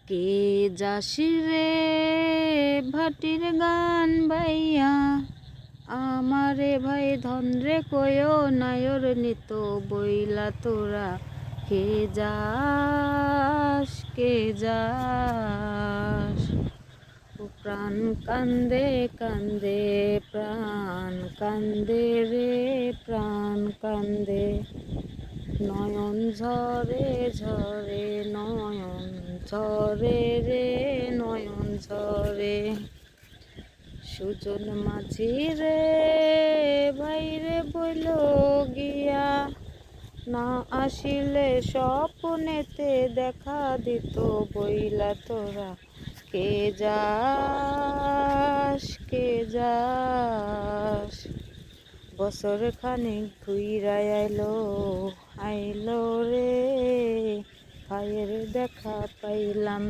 কে যাসি রে ভাটির গান বাইয়া, আমারে ভাই ধন রে কয়ো নায়র নিত বইলা তোরা কে যাস কে যাস। ও প্রাণ কান্দে কান্দে প্রাণ কান্দে রে প্রাণ কান্দে, নয়ন ঝরে ঝরে নয়ন ঝরে রে নয়ন ঝরে। সুজন মাঝি রে ভাইরে বইল গিয়া, না আসিলে স্বপ্নেতে দেখা দিত বইলা তোরা কে যাস কে যাস। বছর খানিক ঘুইরা আইলো রে, ভাইয়ের দেখা পাইলাম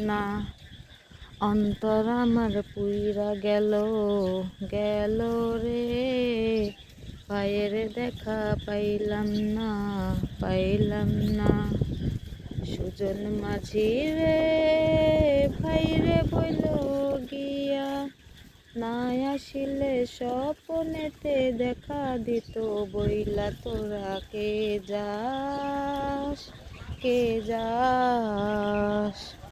না। অন্তর আমার পুইরা গেল রে, ভাইয়ের দেখা পাইলাম না। সুজন মাঝি রে ভাইরে বইল গিয়া, না আসিলে স্বপ্নেতে দেখা দিত বইলা তোরা কে যাস কে যাস।